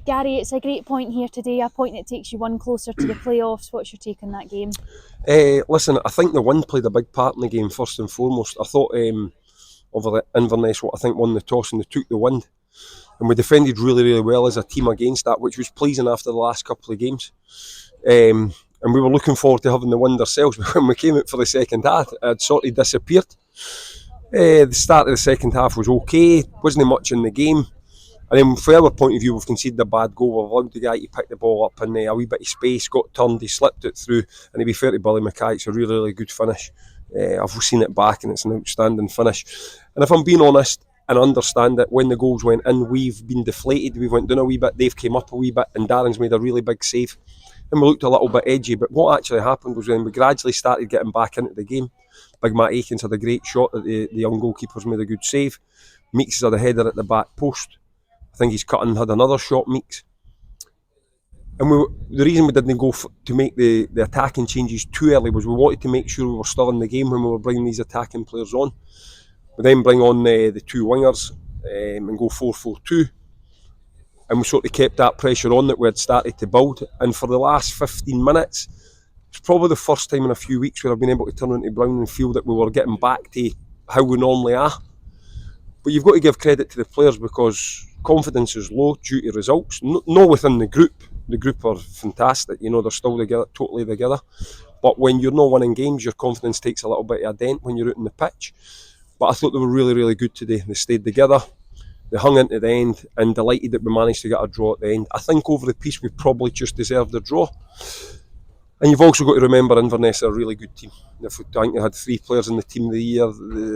Gary, it's a great point here today, a point that takes you one closer to the playoffs. What's your take on that game? Listen, I think the wind played a big part in the game first and foremost. I thought over the Inverness, what I think won the toss and they took the wind. And we defended really, really well as a team against that, which was pleasing after the last couple of games. And we were looking forward to having the wind ourselves, but when we came out for the second half, it had sort of disappeared. The start of the second half was okay, wasn't much in the game. And then from our point of view, we've conceded a bad goal. We've allowed the guy to pick the ball up in a wee bit of space, got turned, he slipped it through. And to be fair to Billy Mackay, it's a really, really good finish. I've seen it back and it's an outstanding finish. And if I'm being honest, and understand that when the goals went in, we've been deflated, we went down a wee bit, they've came up a wee bit, and Darren's made a really big save. And we looked a little bit edgy, but what actually happened was when we gradually started getting back into the game, Big Matt Aikens had a great shot that the young goalkeeper's made a good save. Meeks had a header at the back post. I think he's cut and had another shot, Meeks. And the reason we didn't go to make the attacking changes too early was we wanted to make sure we were still in the game when we were bringing these attacking players on. We then bring on the two wingers and go 4-4-2. And we sort of kept that pressure on that we had started to build. And for the last 15 minutes, it's probably the first time in a few weeks where I've been able to turn into Brown and feel that we were getting back to how we normally are. But you've got to give credit to the players because confidence is low due to results. No within the group. The group are fantastic, they're still together, totally together. But when you're not winning games, your confidence takes a little bit of a dent when you're out on the pitch. But I thought they were really, really good today. They stayed together, they hung into the end, and delighted that we managed to get a draw at the end. I think over the piece we probably just deserved a draw. And you've also got to remember Inverness are a really good team. I think they had 3 players in the team of the year.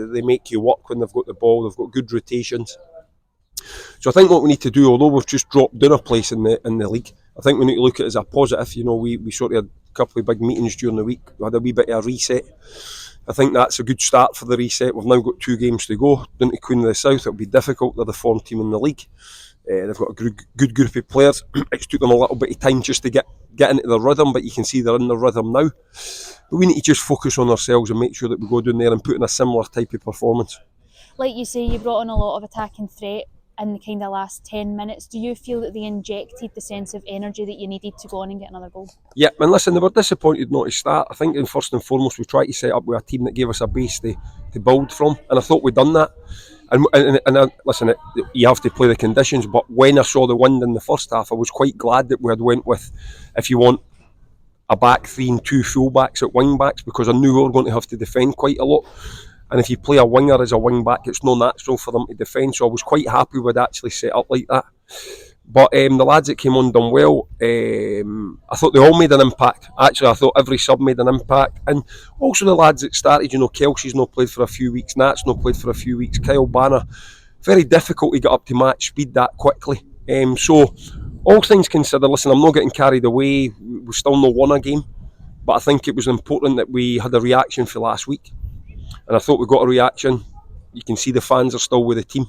They make you work when they've got the ball. They've got good rotations. So I think what we need to do, although we've just dropped down a place in the league, I think we need to look at it as a positive. We sort of had a couple of big meetings during the week. We had a wee bit of a reset. I think that's a good start for the reset. We've now got 2 games to go. Down to Queen of the South, it'll be difficult. They're the form team in the league. They've got a good group of players. It's took them a little bit of time just to get into the rhythm, but you can see they're in the rhythm now. But we need to just focus on ourselves and make sure that we go down there and put in a similar type of performance. Like you say, you brought on a lot of attacking threat in the kind of last 10 minutes. Do you feel that they injected the sense of energy that you needed to go on and get another goal? Yeah, and listen, they were disappointed not to start. I think first and foremost we tried to set up with a team that gave us a base to build from, and I thought we'd done that. And listen, you have to play the conditions, but when I saw the wind in the first half, I was quite glad that we had went with, if you want, a back 3 and 2 full-backs at wing-backs, because I knew we were going to have to defend quite a lot. And if you play a winger as a wing-back, it's no natural for them to defend, so I was quite happy we'd actually set up like that. But the lads that came on done well. I thought they all made an impact. Actually, I thought every sub made an impact. And also the lads that started, Kelsey's not played for a few weeks, Nat's not played for a few weeks, Kyle Banner. Very difficult to get up to match speed that quickly. So, all things considered, listen, I'm not getting carried away. We still not won a game. But I think it was important that we had a reaction for last week. And I thought we got a reaction. You can see the fans are still with the team,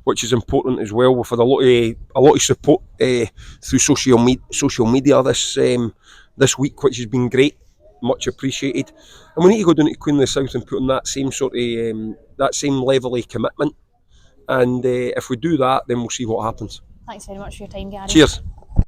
which is important as well. We've had a lot of support through social media this week, which has been great, much appreciated. And we need to go down to Queen of the South and put on that same sort of that same level of commitment. And if we do that, then we'll see what happens. Thanks very much for your time, Gary. Cheers.